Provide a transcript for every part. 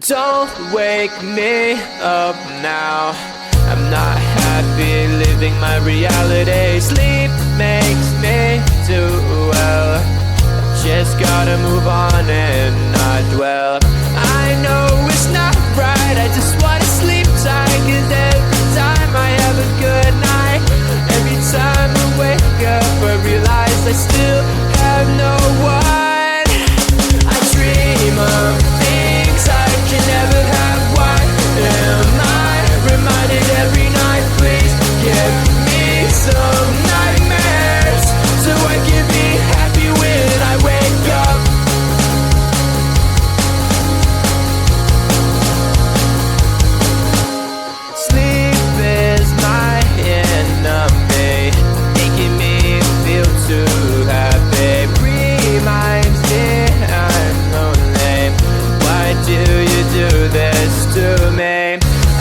Don't wake me up now. I'm not happy living my reality. Sleep makes me do well. Just gotta move on and not dwell. I know it's not right, I just wanna sleep tight. 'Cause every time I have a good night, every time I wake up I realize I still have no one. I dream of things I can never have. Why am I reminded every night? Please give me some nightmares so I can be happy when I wake up. Sleep is my enemy, making me feel too happy. Reminds me I'm lonely. Why do you do this to me?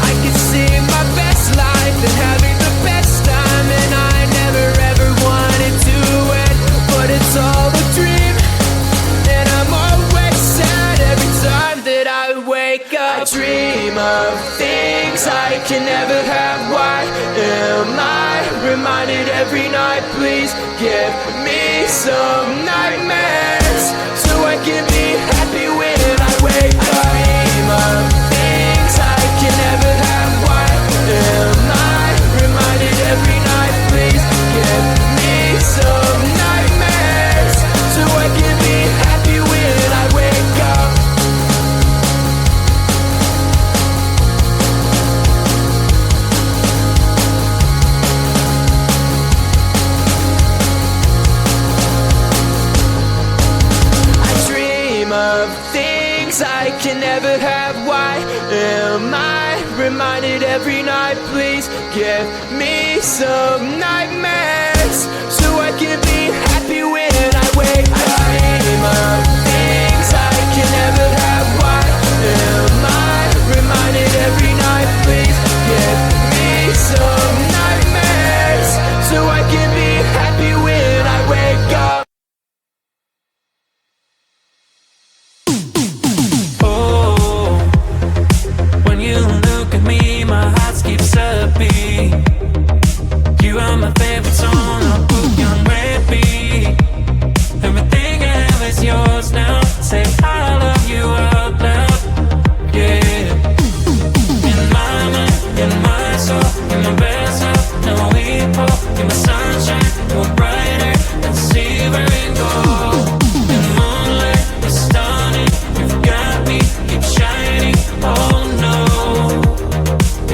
I can see my best life and having the best time, and I never ever wanted to end, but it's all a dream, and I'm always sad every time that I wake up. I dream of things I can never have. Why am I reminded every night? Please give me some nightmares so I can be happy when I wake up. I dream of things I can never have. Why am I reminded every night? Please give me some nightmares so I can be happy when I wake up. I dream of things I can never have. Why am I reminded every night? Please give me some nightmares so I can be happy when I wake up. I dream of things I can never have. Why am I reminded every night? Please give me some nightmares so I can be happy when I wake up. You are my favorite song, I'll book you on repeat. Everything I have is yours now. Say I love you out loud, yeah. In my mind, in my soul, in my best self, no equal. In my sunshine, you're brighter than silver and gold. In the moonlight, you're stunning. You've got me, keep shining. Oh no,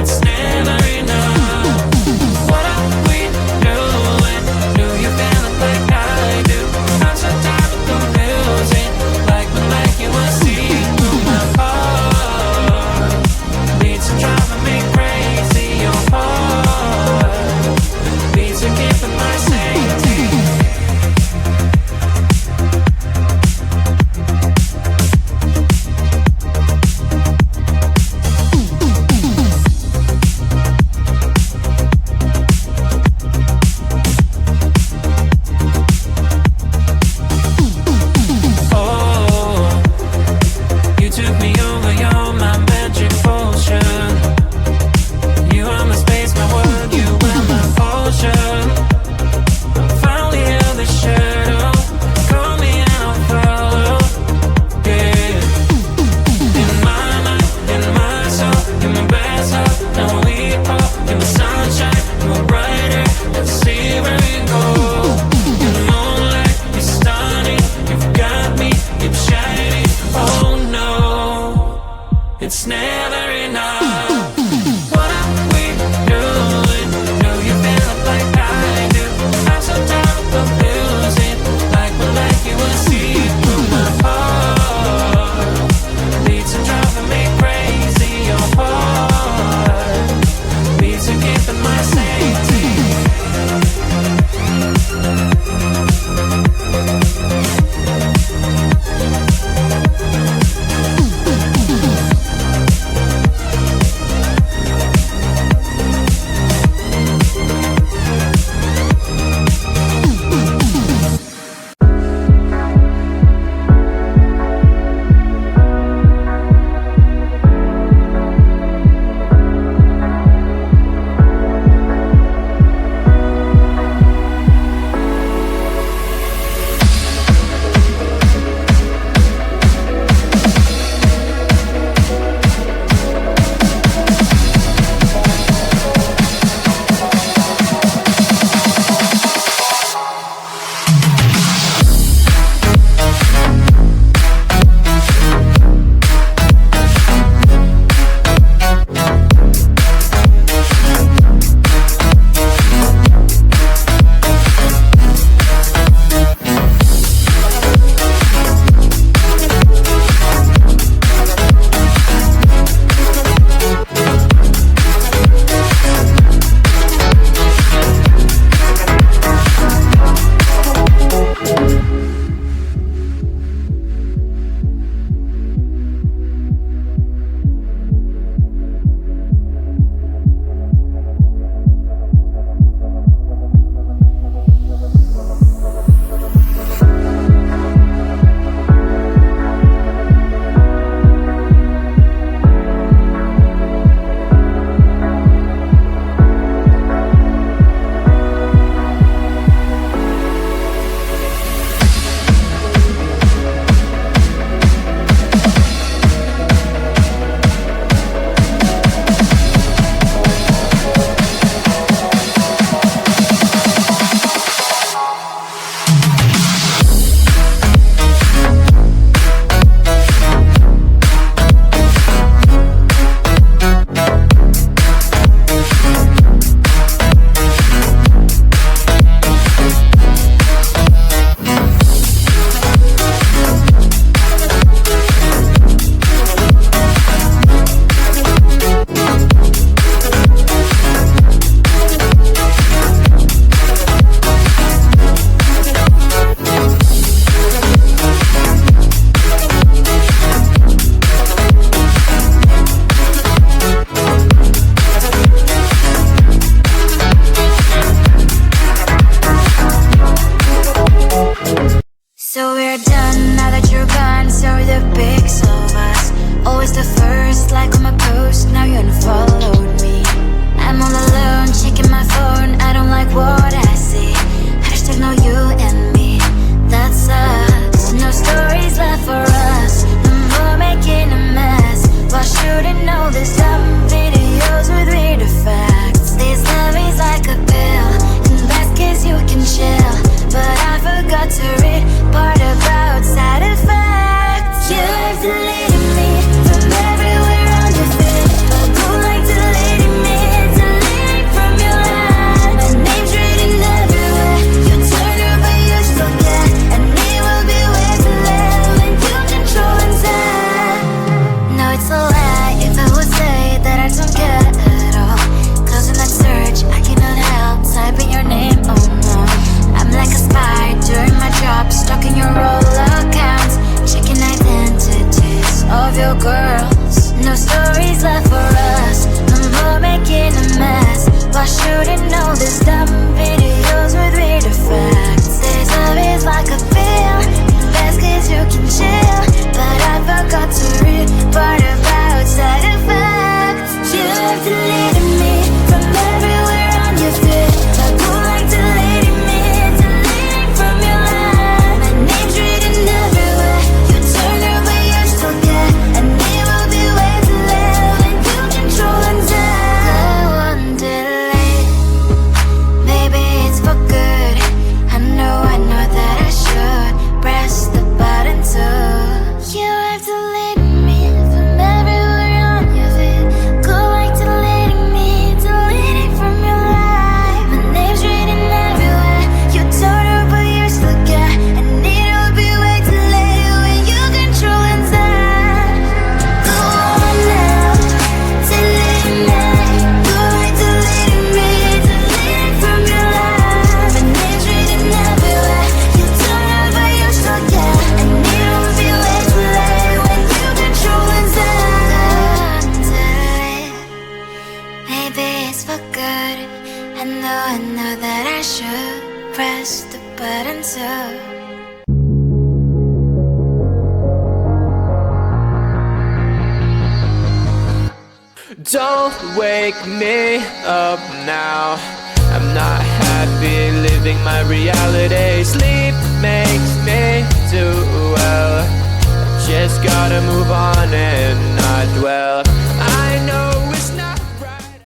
it's never enough. What are we doing? Do you feel it like I do? I'm so tired of confusing. Like you wanna see through my heart. Beats are driving me crazy. Your heart beats are keeping my safety. You took me over, you're my magic potion. You are my space, my world, you are my ocean. I finally held the shadow, call me and I'll follow, yeah. In my mind, in my soul, in my best heart, now we fall. In the sunshine, you're brighter than silver and gold. In the moonlight, you're stunning, you've got me, keep shining. Oh no, it's never enough. What are we doing? Do you feel it like I do? I'm so tired of confusing. Like you wanna see through my heart. Beats are driving me crazy. Your heart beats are keeping my safety. answer. Don't wake me up now. I'm not happy living my reality. Sleep makes me do well.